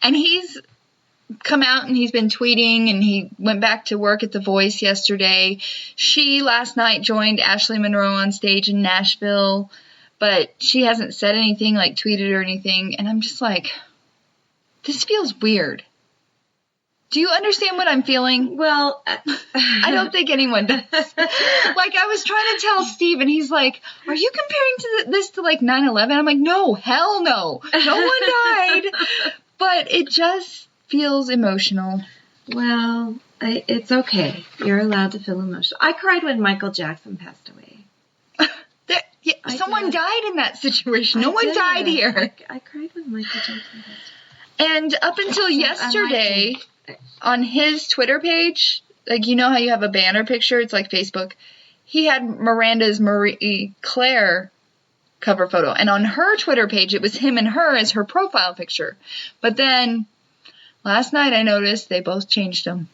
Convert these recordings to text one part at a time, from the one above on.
And he's come out and he's been tweeting, and he went back to work at The Voice yesterday. She last night joined Ashley Monroe on stage in Nashville, but she hasn't said anything, like tweeted or anything. And I'm just like, this feels weird. Do you understand what I'm feeling? Well, I don't think anyone does. Like, I was trying to tell Steve, and he's like, are you comparing this to, like, 9/11? I'm like, no, hell no. No one died. But it just feels emotional. Well, it's okay. You're allowed to feel emotional. I cried when Michael Jackson passed away. Someone died in that situation. No one died here. I cried when Michael Jackson passed away. And up until yesterday, on his Twitter page, like, you know how you have a banner picture? It's like Facebook. He had Miranda's Marie Claire cover photo. And on her Twitter page, it was him and her as her profile picture. But then last night I noticed they both changed them.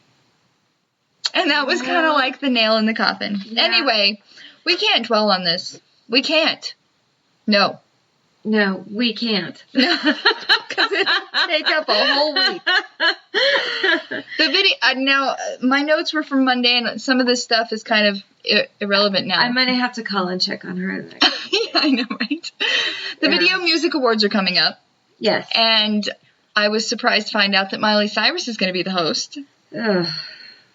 And that was kind of like the nail in the coffin. Yeah. Anyway, we can't dwell on this. We can't. No. No, we can't. No, because it'll take up a whole week. The video, now, my notes were from Monday, and some of this stuff is kind of irrelevant now. I'm going to have to call and check on her. Yeah, I know, right? The Video Music Awards are coming up. Yes. And I was surprised to find out that Miley Cyrus is going to be the host. Ugh.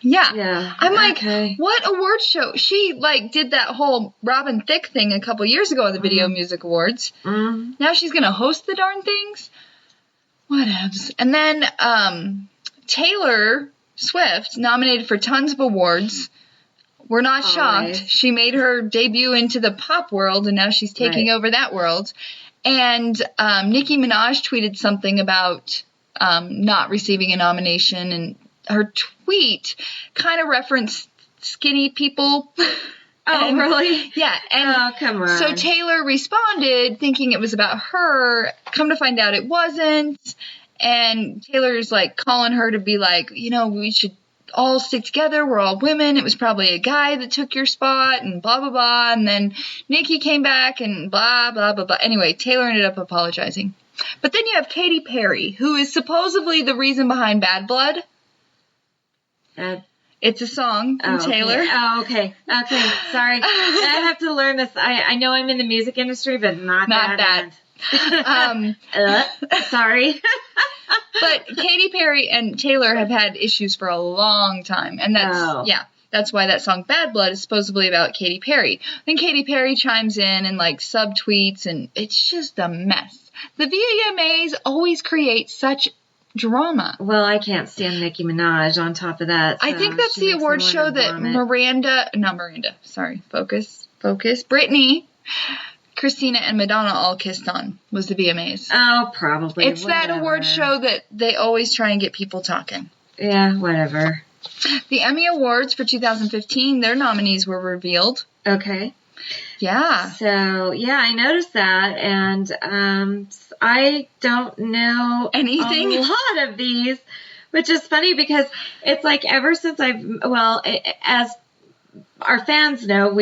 Yeah. I'm like, okay. What award show? She, like, did that whole Robin Thicke thing a couple years ago at the Video Music Awards. Mm-hmm. Now she's going to host the darn things? Whatevs. And then Taylor Swift, nominated for tons of awards. We're not shocked. She made her debut into the pop world, and now she's taking over that world. And Nicki Minaj tweeted something about not receiving a nomination, and her tweet kind of referenced skinny people. Oh, really? Yeah. And come on. So Taylor responded thinking it was about her. Come to find out it wasn't. And Taylor's like calling her to be like, you know, we should all stick together. We're all women. It was probably a guy that took your spot and blah, blah, blah. And then Nicki came back and blah, blah, blah, blah. Anyway, Taylor ended up apologizing. But then you have Katy Perry, who is supposedly the reason behind Bad Blood. It's a song from Taylor. Okay. Oh, okay. Okay. Sorry. I have to learn this. I know I'm in the music industry, but not that. Sorry. But Katy Perry and Taylor have had issues for a long time. And that's why that song Bad Blood is supposedly about Katy Perry. Then Katy Perry chimes in and like subtweets, and it's just a mess. The VMAs always create such drama. Well, I can't stand Nicki Minaj on top of that. So I think that's the award show that Focus, Britney, Christina, and Madonna all kissed on was the VMAs. Oh, probably. It's that award show that they always try and get people talking. Yeah, whatever. The Emmy Awards for 2015, their nominees were revealed. Okay. Yeah. So, yeah, I noticed that, and I don't know anything. A lot of these, which is funny because it's like ever since as our fans know,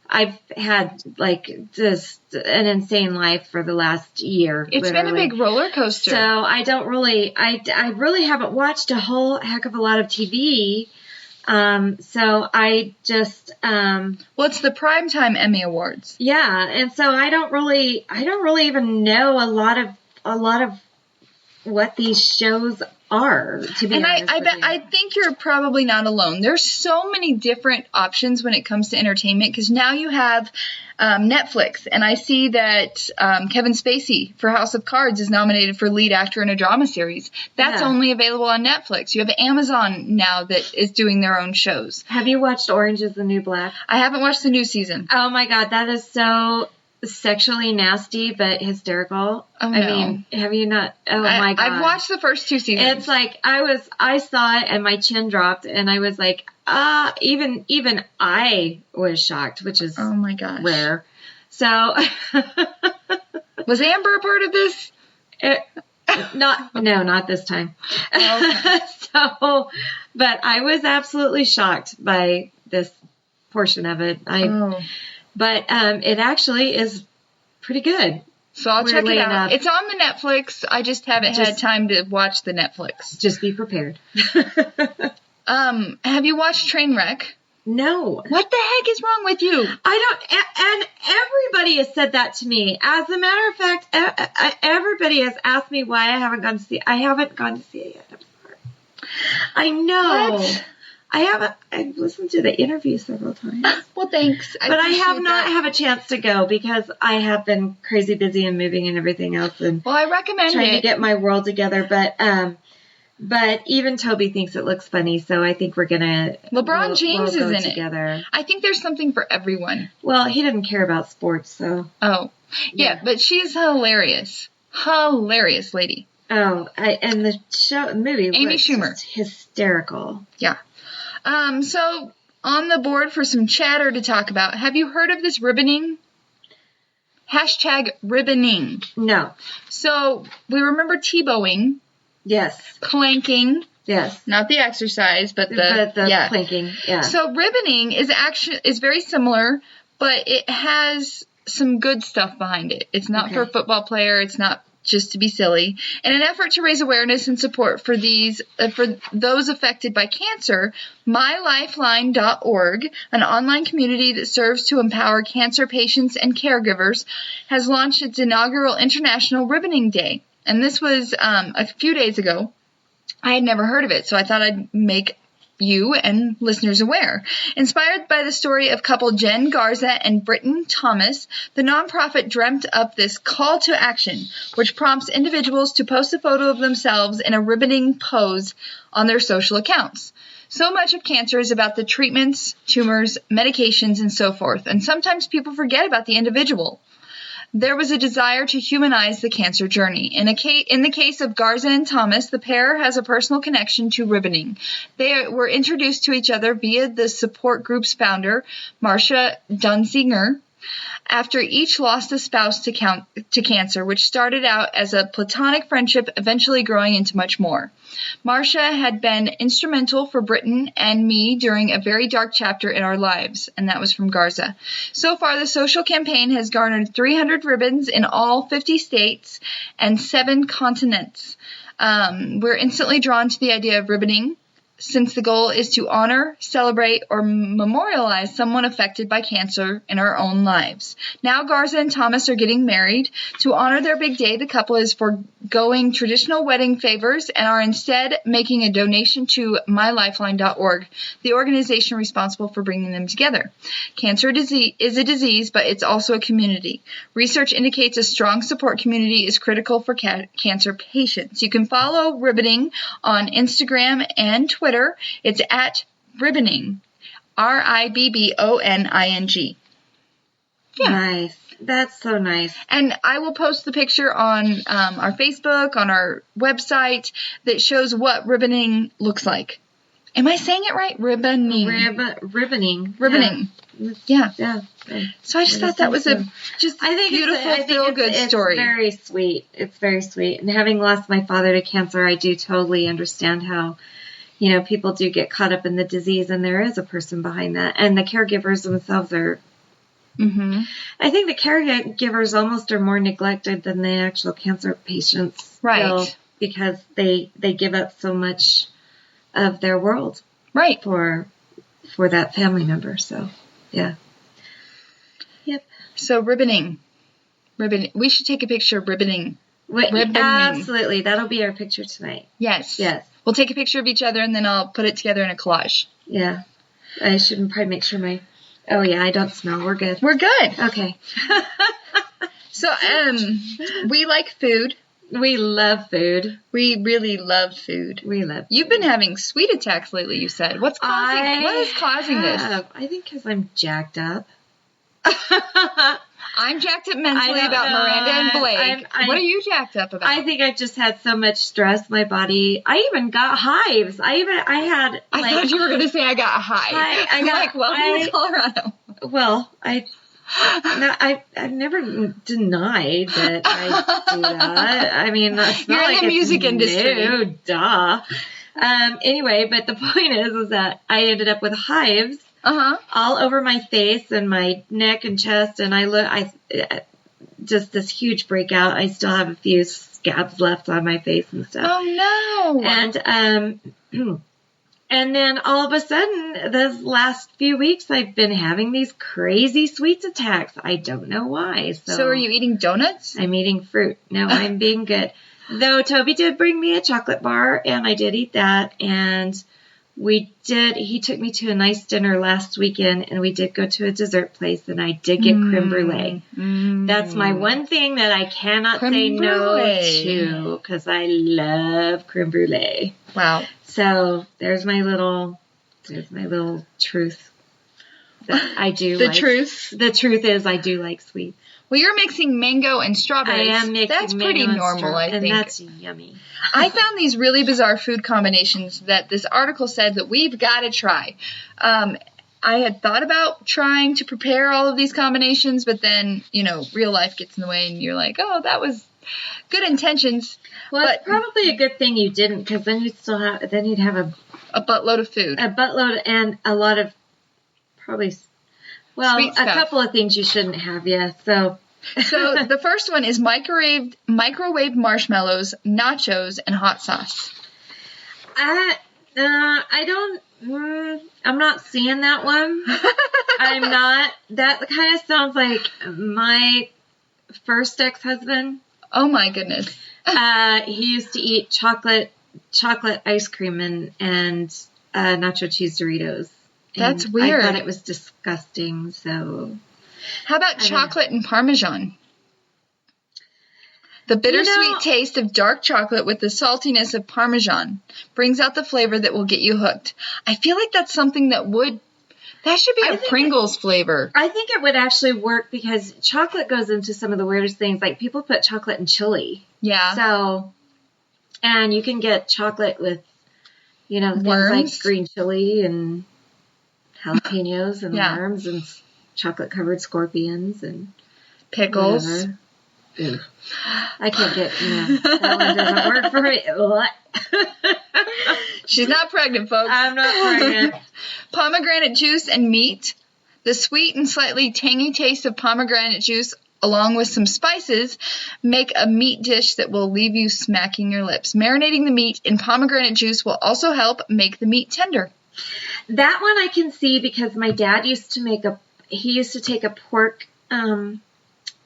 I've had like just an insane life for the last year. It's been a big roller coaster. So I really haven't watched a whole heck of a lot of TV. So I just, it's the Primetime Emmy Awards. Yeah. And so I don't really even know a lot of what these shows are, to be honest. And I think you're probably not alone. There's so many different options when it comes to entertainment, because now you have Netflix, and I see that Kevin Spacey for House of Cards is nominated for lead actor in a drama series. That's only available on Netflix. You have Amazon now that is doing their own shows. Have you watched Orange is the New Black? I haven't watched the new season. Oh my God, that is so sexually nasty but hysterical. Oh, no. I mean, have you not? Oh my God. I've watched the first 2 seasons. It's like I saw it and my chin dropped and I was like, even I was shocked, which is oh my gosh, rare. So was Amber a part of this? Not this time. Oh, okay. But I was absolutely shocked by this portion of it. But it actually is pretty good. So I'll check it Weirdly out. enough. It's on the Netflix. I just haven't had time to watch the Netflix. Just be prepared. Have you watched Trainwreck? No. What the heck is wrong with you? And everybody has said that to me. As a matter of fact, everybody has asked me why I haven't gone to see it. I haven't gone to see it yet. I'm sorry. I know. What? I've listened to the interview several times. Well, thanks. But I have not had a chance to go because I have been crazy busy and moving and everything else. And well, I recommend trying it. to get my world together. But even Toby thinks it looks funny, so I think we're gonna. LeBron James we'll is in together. it. I think there's something for everyone. Well, he doesn't care about sports, so. Oh, yeah, but she's hilarious. Hilarious lady. Oh, and the movie Amy was Schumer. Just hysterical. Yeah. So on the board for some chatter to talk about. Have you heard of this ribboning? Hashtag ribboning. No. So we remember Tebowing. Yes. Planking. Yes. Not the exercise, but the planking. Yeah. So ribboning is very similar, but it has some good stuff behind it. It's not for a football player. It's not just to be silly. In an effort to raise awareness and support for those affected by cancer, mylifeline.org, an online community that serves to empower cancer patients and caregivers, has launched its inaugural International Ribboning Day. And this was a few days ago. I had never heard of it, so I thought I'd make you and listeners aware. Inspired by the story of couple Jen Garza and Britton Thomas, the nonprofit dreamt up this call to action, which prompts individuals to post a photo of themselves in a ribboning pose on their social accounts. So much of cancer is about the treatments, tumors, medications, and so forth, and sometimes people forget about the individual. There was a desire to humanize the cancer journey. In the case of Garza and Thomas, the pair has a personal connection to ribboning. They were introduced to each other via the support group's founder, Marcia Dunzinger, after each lost a spouse to cancer, which started out as a platonic friendship, eventually growing into much more. Marcia had been instrumental for Britton and me during a very dark chapter in our lives, and that was from Garza. So far, the social campaign has garnered 300 ribbons in all 50 states and 7 continents. We're instantly drawn to the idea of ribboning, since the goal is to honor, celebrate, or memorialize someone affected by cancer in our own lives. Now Garza and Thomas are getting married. To honor their big day, the couple is foregoing traditional wedding favors and are instead making a donation to mylifeline.org, the organization responsible for bringing them together. Cancer is a disease, but it's also a community. Research indicates a strong support community is critical for cancer patients. You can follow Ribboning on Instagram and Twitter. It's at Ribboning, RIBBONING. Yeah. Nice. That's so nice. And I will post the picture on our Facebook, on our website, that shows what ribboning looks like. Am I saying it right? Ribboning. Ribboning. Yeah. Yeah. So I just thought that was a beautiful, feel-good story. It's very sweet. It's very sweet. And having lost my father to cancer, I do totally understand how, people do get caught up in the disease, and there is a person behind that. And the caregivers themselves are, I think the caregivers almost are more neglected than the actual cancer patients. Right. Because they give up so much of their world. Right. For that family member. So, yeah. Yep. So ribboning. We should take a picture of ribboning. Ribboning. Absolutely. That'll be our picture tonight. Yes. Yes. We'll take a picture of each other, and then I'll put it together in a collage. Yeah. I should probably make sure oh yeah, I don't smell. We're good. We're good. Okay. So, we like food. We love food. We really love food. You've been having sweet attacks lately, you said. What is causing this? I think because I'm jacked up. I'm jacked up mentally about Miranda and Blake. What are you jacked up about? I think I've just had so much stress in my body. I even got hives. I thought you were going to say I got a hive. Welcome to Colorado. Well, I've never denied that I do that. I mean, that's not you're in the music industry. No, duh. Anyway, but the point is that I ended up with hives all over my face and my neck and chest, and just this huge breakout. I still have a few scabs left on my face and stuff. Oh, no. And then all of a sudden, those last few weeks, I've been having these crazy sweets attacks. I don't know why. So are you eating donuts? I'm eating fruit. No, I'm being good. Though Toby did bring me a chocolate bar, and I did eat that. And he took me to a nice dinner last weekend, and we did go to a dessert place, and I did get creme brulee. That's my one thing that I cannot say no to, because I love creme brulee. Wow. So there's my little truth that I do like. The truth is I do like sweets. Well, you're mixing mango and strawberries. I am mixing That's pretty normal, I think. And that's yummy. I found these really bizarre food combinations that this article said that we've got to try. I had thought about trying to prepare all of these combinations, but then, real life gets in the way and you're like, oh, that was good intentions. Well, it's probably a good thing you didn't, because then you'd have a buttload of food. A buttload and a lot of a couple of things you shouldn't have, yeah. So the first one is microwave marshmallows, nachos, and hot sauce. I'm not seeing that one. I'm not. That kind of sounds like my first ex-husband. Oh my goodness. He used to eat chocolate ice cream and nacho cheese Doritos. That's weird. I thought it was disgusting. So, how about chocolate and Parmesan? The bittersweet taste of dark chocolate with the saltiness of Parmesan brings out the flavor that will get you hooked. I feel like that's something that should be a Pringles flavor. I think it would actually work, because chocolate goes into some of the weirdest things. Like, people put chocolate in chili. Yeah. So, and you can get chocolate with, things worms, like green chili and jalapenos and worms and chocolate-covered scorpions and pickles. Whatever. Ew. I can't get, that one doesn't work for me. She's not pregnant, folks. I'm not pregnant. Pomegranate juice and meat. The sweet and slightly tangy taste of pomegranate juice, along with some spices, make a meat dish that will leave you smacking your lips. Marinating the meat in pomegranate juice will also help make the meat tender. That one I can see, because my dad used to take a pork,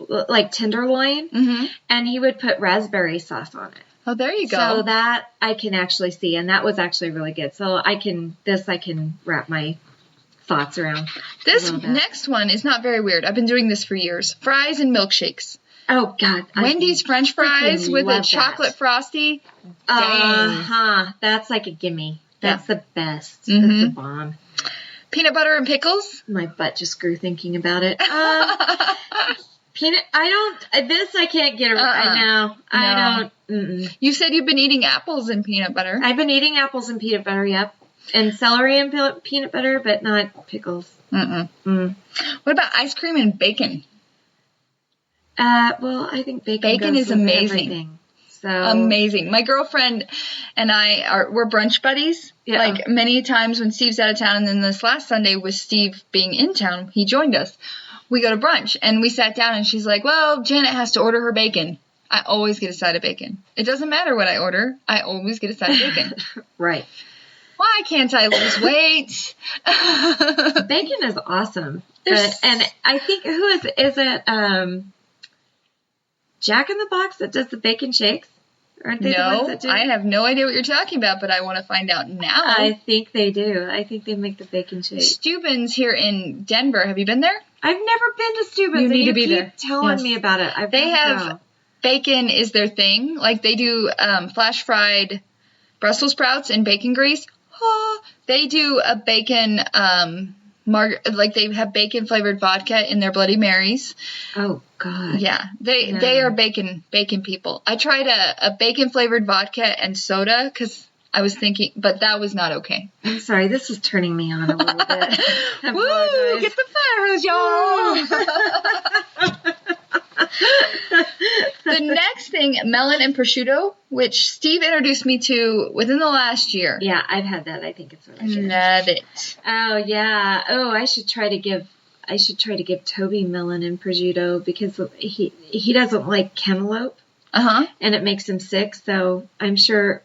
like tenderloin, and he would put raspberry sauce on it. Oh, there you go. So that I can actually see, and that was actually really good. So I can wrap my thoughts around. This next one is not very weird. I've been doing this for years. Fries and milkshakes. Oh, God. Wendy's French fries with a chocolate frosty. That's like a gimme. That's the best. That's the bomb. Peanut butter and pickles. My butt just grew thinking about it. I can't get around right now. No. I don't. You said you've been eating apples and peanut butter. I've been eating apples and peanut butter, yep. And celery and peanut butter, but not pickles. What about ice cream and bacon? Well, I think bacon is amazing. Everything. So amazing. My girlfriend and we're brunch buddies. Yeah. Like, many times when Steve's out of town, and then this last Sunday with Steve being in town, he joined us. We go to brunch, and we sat down, and she's like, well, Janet has to order her bacon. I always get a side of bacon. It doesn't matter what I order. I always get a side of bacon. Right. Why can't I lose weight? Bacon is awesome. And I think, is it Jack in the Box that does the bacon shakes? Aren't they the ones that do? I have no idea what you're talking about, but I want to find out now. I think they do. I think they make the bacon shakes. Steuben's here in Denver. Have you been there? I've never been to Steuben's. You need to be there. You keep telling me about it. They have bacon is their thing. Like, they do flash fried Brussels sprouts and bacon grease. They do a bacon they have bacon flavored vodka in their Bloody Marys. Oh God. Yeah. They are bacon people. I tried a bacon flavored vodka and soda because I was thinking, but that was not okay. I'm sorry, this is turning me on a little bit. Woo! Get the fire hose, y'all! The next thing, melon and prosciutto, which Steve introduced me to within the last year. Yeah, I've had that. I think it's delicious. Love it. Oh, yeah. Oh, I should try to give I should try to give Toby melon and prosciutto because he doesn't like cantaloupe. Uh-huh. And it makes him sick, so I'm sure